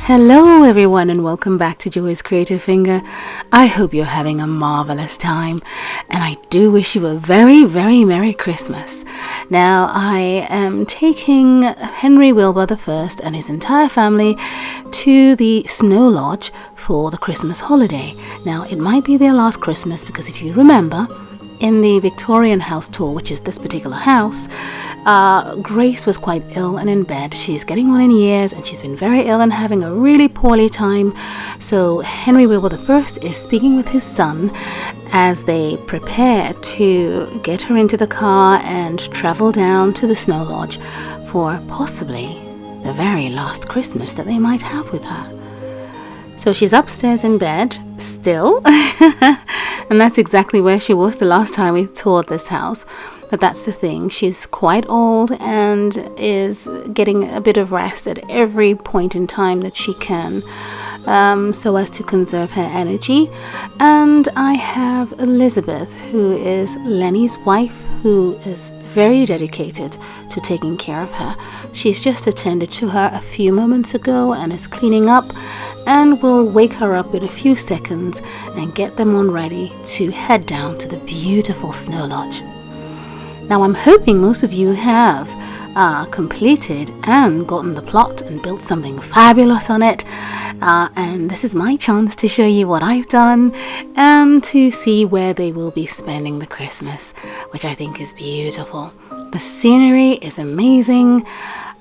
Hello everyone and welcome back to Joy's Creative Finger. I hope you're having a marvelous time and I do wish you a very, very Merry Christmas. Now I am taking Henry Wilbur I and his entire family to the Snow Lodge for the Christmas holiday. Now it might be their last Christmas because if you remember, in the Victorian house tour, which is this particular house, Grace was quite ill and in bed. She's getting on in years and she's been very ill and having a really poorly time. So Henry Wilbur I is speaking with his son as they prepare to get her into the car and travel down to the Snow Lodge for possibly the very last Christmas that they might have with her. So she's upstairs in bed still, and that's exactly where she was the last time we toured this house. But that's the thing, she's quite old and is getting a bit of rest at every point in time that she can, so as to conserve her energy. And I have Elizabeth, who is Lenny's wife, who is very dedicated to taking care of her. She's just attended to her a few moments ago and is cleaning up, and we'll wake her up in a few seconds and get them on ready to head down to the beautiful Snow Lodge. Now I'm hoping most of you have completed and gotten the plot and built something fabulous on it, and this is my chance to show you what I've done and to see where they will be spending the Christmas, which I think is beautiful. The scenery is amazing.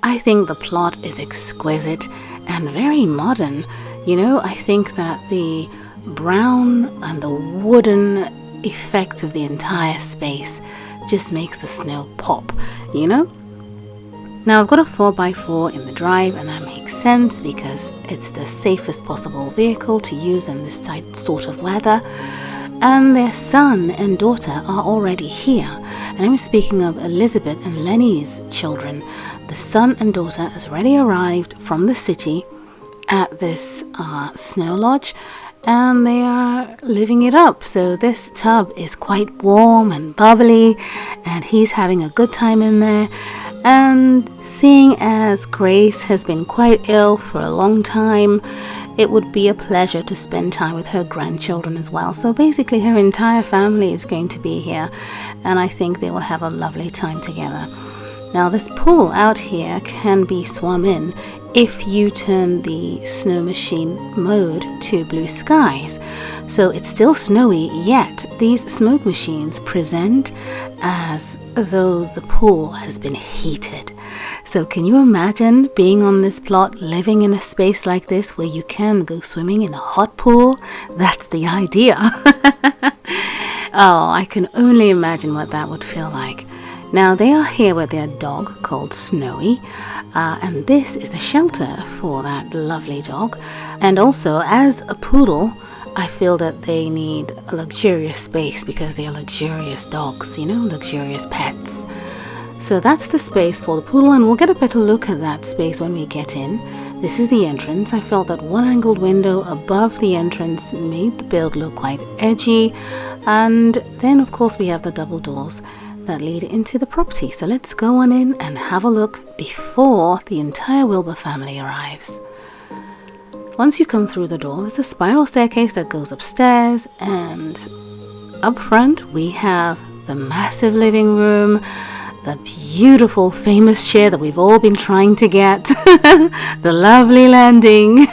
I think the plot is exquisite and very modern. You know, I think that the brown and the wooden effect of the entire space just makes the snow pop, you know? Now I've got a 4x4 in the drive, and that makes sense because it's the safest possible vehicle to use in this sort of weather. And their son and daughter are already here. And I'm speaking of Elizabeth and Lenny's children. The son and daughter has already arrived from the city at this Snow Lodge, and they are living it up. So this tub is quite warm and bubbly, and he's having a good time in there. And seeing as Grace has been quite ill for a long time, it would be a pleasure to spend time with her grandchildren as well. So basically her entire family is going to be here, and I think they will have a lovely time together. Now this pool out here can be swum in if you turn the snow machine mode to blue skies. So it's still snowy, yet these smoke machines present as though the pool has been heated. So can you imagine being on this plot, living in a space like this where you can go swimming in a hot pool? That's the idea. Oh, I can only imagine what that would feel like. Now they are here with their dog called Snowy, and this is the shelter for that lovely dog. And also, as a poodle, I feel that they need a luxurious space because they are luxurious dogs, you know, luxurious pets. So that's the space for the poodle, and we'll get a better look at that space when we get in. This is the entrance. I felt that one angled window above the entrance made the build look quite edgy. And then of course we have the double doors that lead into the property. So let's go on in and have a look before the entire Wilbur family arrives. Once you come through the door, there's a spiral staircase that goes upstairs, and up front we have the massive living room, the beautiful famous chair that we've all been trying to get, the lovely landing,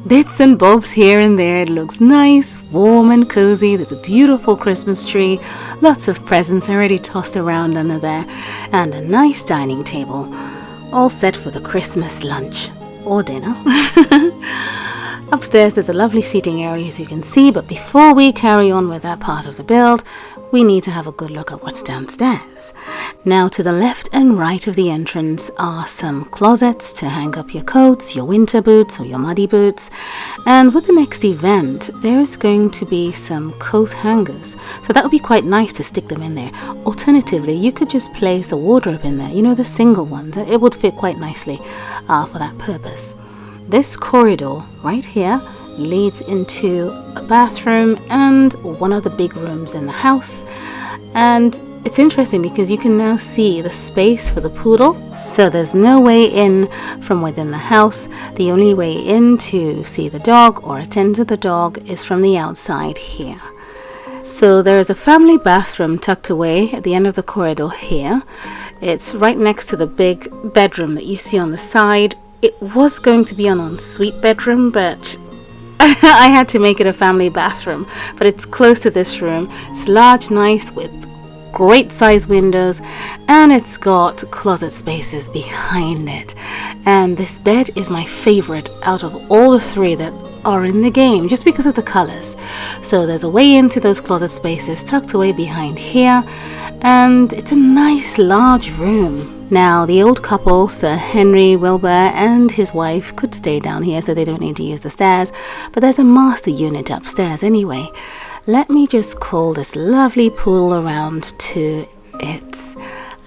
bits and bobs here and there. It looks nice, warm and cozy. There's a beautiful Christmas tree, lots of presents already tossed around under there, and a nice dining table, all set for the Christmas lunch or dinner. Upstairs there's a lovely seating area, as you can see, but before we carry on with that part of the build, we need to have a good look at what's downstairs. Now to the left and right of the entrance are some closets to hang up your coats, your winter boots or your muddy boots. And with the next event, there's going to be some coat hangers. So that would be quite nice to stick them in there. Alternatively, you could just place a wardrobe in there, you know, the single ones. It would fit quite nicely for that purpose. This corridor right here leads into a bathroom and one of the big rooms in the house. And it's interesting because you can now see the space for the poodle. So there's no way in from within the house. The only way in to see the dog or attend to the dog is from the outside here. So there is a family bathroom tucked away at the end of the corridor here. It's right next to the big bedroom that you see on the side. It was going to be an ensuite bedroom, but I had to make it a family bathroom. But it's close to this room. It's large, nice, with great size windows, and it's got closet spaces behind it. And this bed is my favorite out of all the three that are in the game, just because of the colors. So there's a way into those closet spaces tucked away behind here, and it's a nice large room. Now the old couple, Sir Henry Wilbur and his wife, could stay down here so they don't need to use the stairs, but there's a master unit upstairs anyway. Let me just call this lovely pool around to its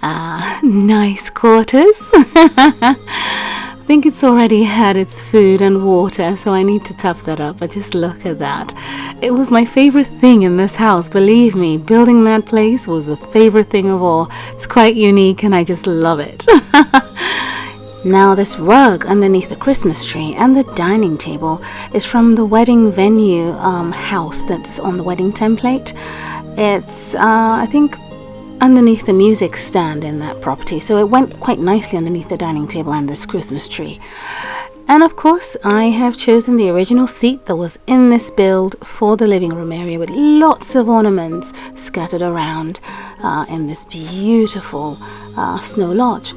nice quarters. I think it's already had its food and water, so I need to top that up, but just look at that. It was my favorite thing in this house, believe me. Building that place was the favorite thing of all. It's quite unique and I just love it. Now this rug underneath the Christmas tree and the dining table is from the wedding venue house that's on the wedding template. It's, I think, underneath the music stand in that property, so it went quite nicely underneath the dining table and this Christmas tree. And of course I have chosen the original seat that was in this build for the living room area, with lots of ornaments scattered around in this beautiful snow lodge.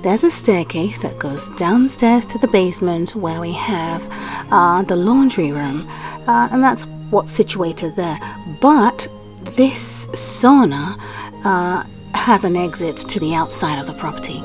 There's a staircase that goes downstairs to the basement where we have the laundry room, and that's what's situated there. But this sauna has an exit to the outside of the property.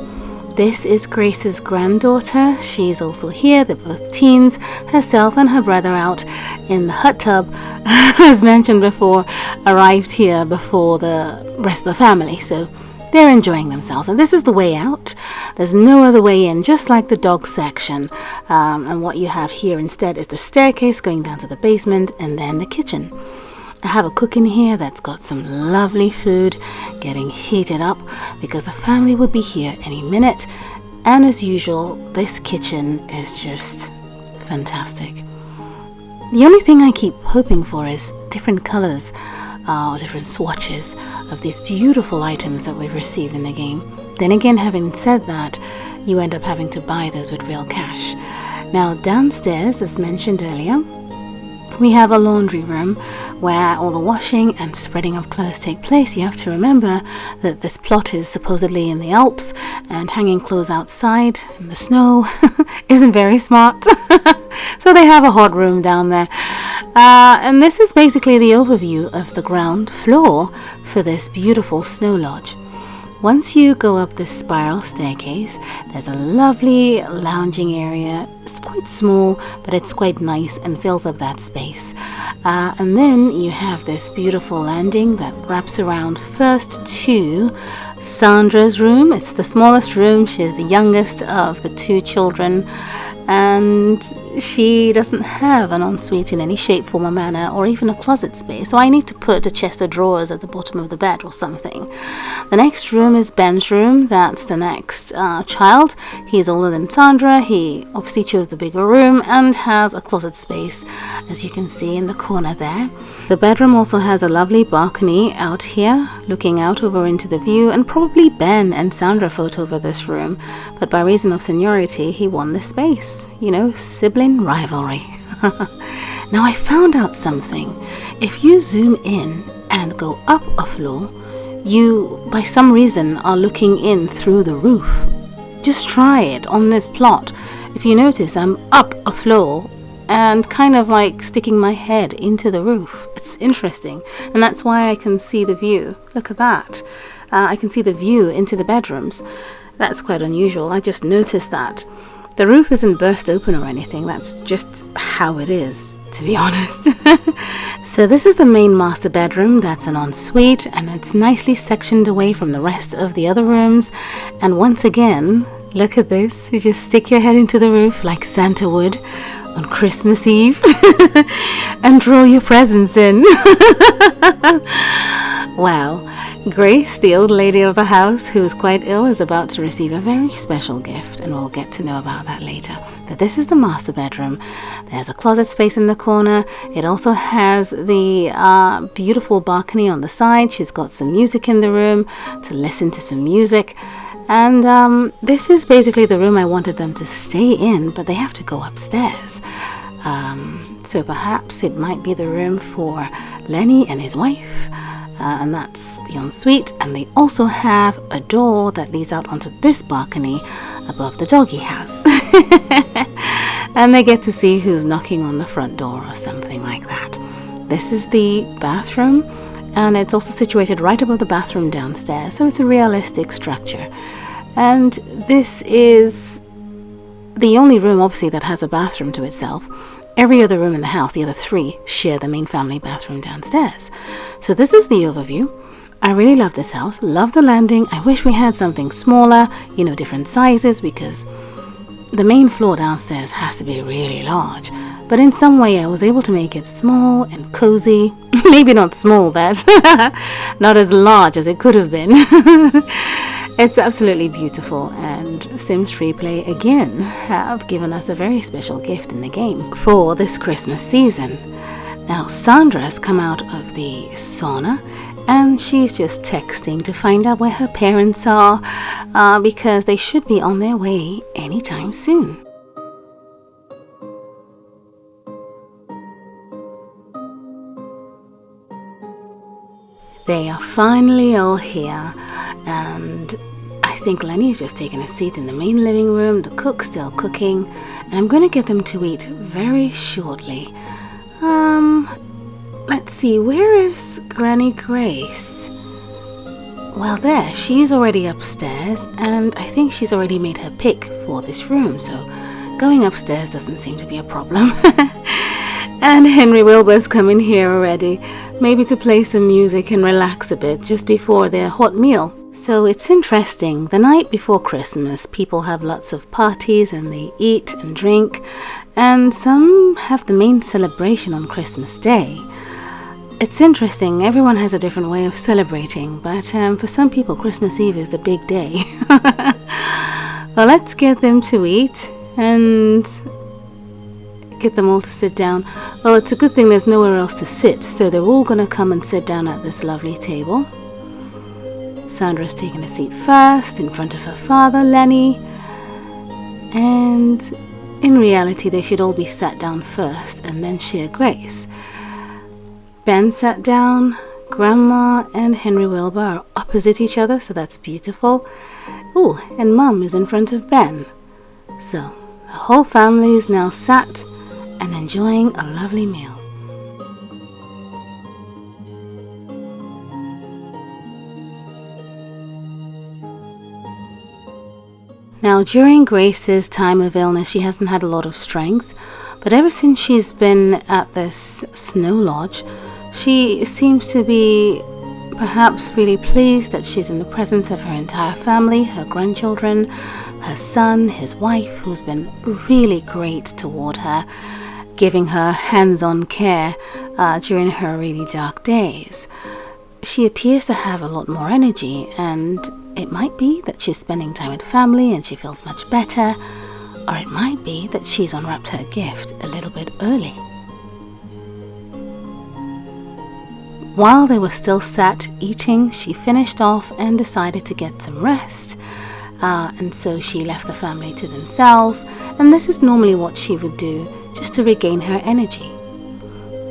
This is Grace's granddaughter. She's also here. They're both teens. Herself and her brother out in the hot tub, as mentioned before, arrived here before the rest of the family. So they're enjoying themselves. And this is the way out. There's no other way in, just like the dog section. And what you have here instead is the staircase going down to the basement and then the kitchen. I have a cook in here that's got some lovely food getting heated up because the family will be here any minute. And as usual, this kitchen is just fantastic. The only thing I keep hoping for is different colors or different swatches of these beautiful items that we've received in the game. Then again, having said that, you end up having to buy those with real cash. Now downstairs, as mentioned earlier, we have a laundry room where all the washing and spreading of clothes take place. You have to remember that this plot is supposedly in the Alps, and hanging clothes outside in the snow isn't very smart. So they have a hot room down there. And this is basically the overview of the ground floor for this beautiful snow lodge. Once you go up this spiral staircase, there's a lovely lounging area. It's quite small, but it's quite nice and fills up that space. And then you have this beautiful landing that wraps around first to Sandra's room. It's the smallest room. She's the youngest of the two children, and she doesn't have an ensuite in any shape, form or manner, or even a closet space, so I need to put a chest of drawers at the bottom of the bed or something. The next room is Ben's room. That's the next child. He's older than Sandra. He obviously chose the bigger room and has a closet space, as you can see in the corner there. The bedroom also has a lovely balcony out here, looking out over into the view, and probably Ben and Sandra fought over this room, but by reason of seniority, he won the space. You know, sibling rivalry. Now I found out something. If you zoom in and go up a floor, you, by some reason, are looking in through the roof. Just try it on this plot. If you notice, I'm up a floor and kind of like sticking my head into the roof. It's interesting, and that's why I can see the view. Look at that. I can see the view into the bedrooms. That's quite unusual. I just noticed that. The roof isn't burst open or anything. That's just how it is, to be honest. So this is the main master bedroom. That's an ensuite, and it's nicely sectioned away from the rest of the other rooms. And once again, look at this. You just stick your head into the roof like Santa would on Christmas Eve and draw your presents in. Wow. Grace, the old lady of the house who is quite ill, is about to receive a very special gift, and we'll get to know about that later. But this is the master bedroom. There's a closet space in the corner. It also has the beautiful balcony on the side. She's got some music in the room to listen to some music. And this is basically the room I wanted them to stay in, but they have to go upstairs. So perhaps it might be the room for Lenny and his wife. And that's the ensuite, and they also have a door that leads out onto this balcony above the doggy house. And they get to see who's knocking on the front door or something like that. This is the bathroom, and it's also situated right above the bathroom downstairs, so it's a realistic structure. And this is the only room obviously that has a bathroom to itself. Every other room in the house, the other three, share the main family bathroom downstairs. So this is the overview. I really love this house, love the landing. I wish we had something smaller, different sizes, because the main floor downstairs has to be really large. But in some way I was able to make it small and cozy. Maybe not small, but not as large as it could have been. It's absolutely beautiful, and Sims FreePlay again have given us a very special gift in the game for this Christmas season. Now Sandra has come out of the sauna, and she's just texting to find out where her parents are, because they should be on their way anytime soon. They are finally all here, and I think Lenny's just taken a seat in the main living room. The cook's still cooking, and I'm going to get them to eat very shortly. Let's see, where is Granny Grace? Well, there, she's already upstairs, and I think she's already made her pick for this room, so going upstairs doesn't seem to be a problem. And Henry Wilbur's come in here already, maybe to play some music and relax a bit just before their hot meal. So it's interesting, the night before Christmas, people have lots of parties and they eat and drink, and some have the main celebration on Christmas Day. It's interesting, everyone has a different way of celebrating, but for some people Christmas Eve is the big day. Well, let's get them to eat and get them all to sit down. Well, it's a good thing there's nowhere else to sit, so they're all going to come and sit down at this lovely table. Sandra's taking a seat first in front of her father, Lenny, and in reality they should all be sat down first and then share grace. Ben sat down, Grandma and Henry Wilbur are opposite each other, so that's beautiful. Ooh, and Mum is in front of Ben. So the whole family is now sat and enjoying a lovely meal. Now, during Grace's time of illness, she hasn't had a lot of strength, but ever since she's been at this snow lodge, she seems to be perhaps really pleased that she's in the presence of her entire family, her grandchildren, her son, his wife, who's been really great toward her, giving her hands-on care during her really dark days. She appears to have a lot more energy, and it might be that she's spending time with family and she feels much better, or it might be that she's unwrapped her gift a little bit early. While they were still sat eating, she finished off and decided to get some rest. And so she left the family to themselves, and this is normally what she would do just to regain her energy.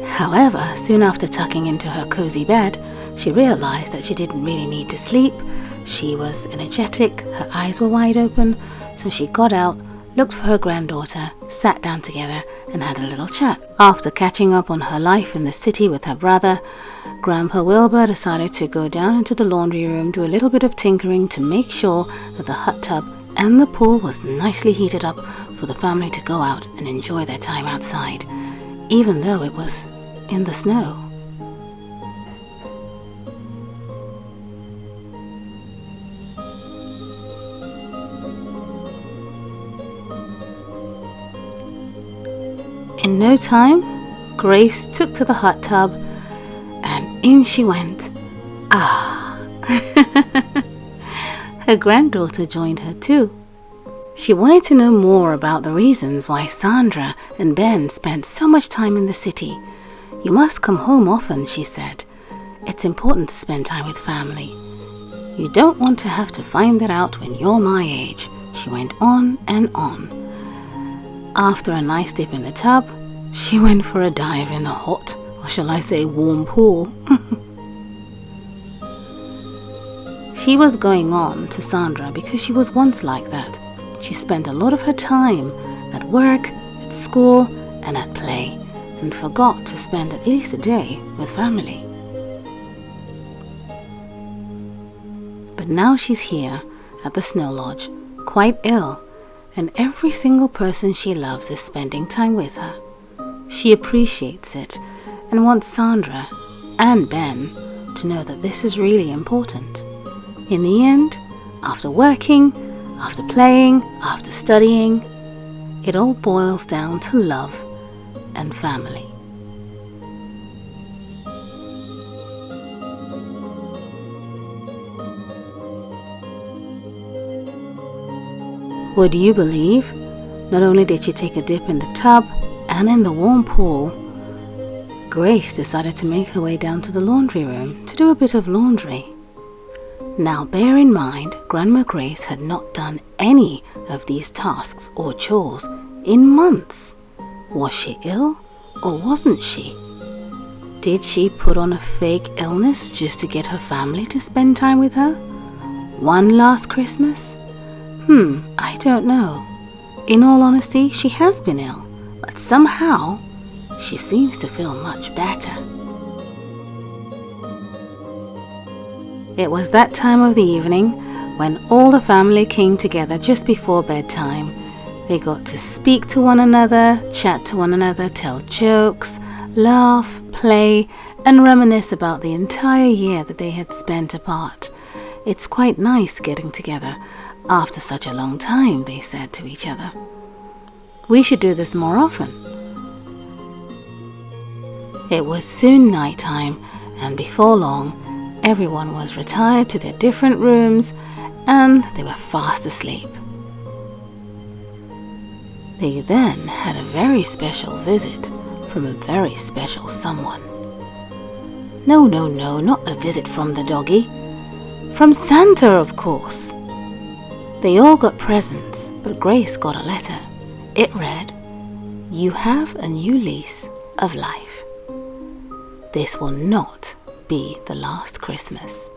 However, soon after tucking into her cozy bed, she realized that she didn't really need to sleep. She was energetic, her eyes were wide open, so she got out, looked for her granddaughter, sat down together and had a little chat. After catching up on her life in the city with her brother, Grandpa Wilbur decided to go down into the laundry room, do a little bit of tinkering to make sure that the hot tub and the pool was nicely heated up for the family to go out and enjoy their time outside, even though it was in the snow. In no time, Grace took to the hot tub and in she went. Her granddaughter joined her too. She wanted to know more about the reasons why Sandra and Ben spent so much time in the city. "You must come home often," she said. "It's important to spend time with family. You don't want to have to find that out when you're my age," she went on and on. After a nice dip in the tub, she went for a dive in the hot, or shall I say warm pool. She was going on to Sandra because she was once like that. She spent a lot of her time at work, at school, and at play, and forgot to spend at least a day with family. But now she's here at the Snow Lodge, quite ill, and every single person she loves is spending time with her. She appreciates it and wants Sandra and Ben to know that this is really important. In the end, after working, after playing, after studying, it all boils down to love and family. Would you believe? Not only did she take a dip in the tub and in the warm pool, Grace decided to make her way down to the laundry room to do a bit of laundry. Now bear in mind, Grandma Grace had not done any of these tasks or chores in months. Was she ill or wasn't she? Did she put on a fake illness just to get her family to spend time with her? One last Christmas? I don't know. In all honesty, she has been ill, but somehow she seems to feel much better. It was that time of the evening when all the family came together just before bedtime. They got to speak to one another, chat to one another, tell jokes, laugh, play, and reminisce about the entire year that they had spent apart. It's quite nice getting together after such a long time, they said to each other. We should do this more often. It was soon night time, and before long, everyone was retired to their different rooms, and they were fast asleep. They then had a very special visit from a very special someone. No, not a visit from the doggy. From Santa, of course. They all got presents, but Grace got a letter. It read, "You have a new lease of life. This will not be the last Christmas."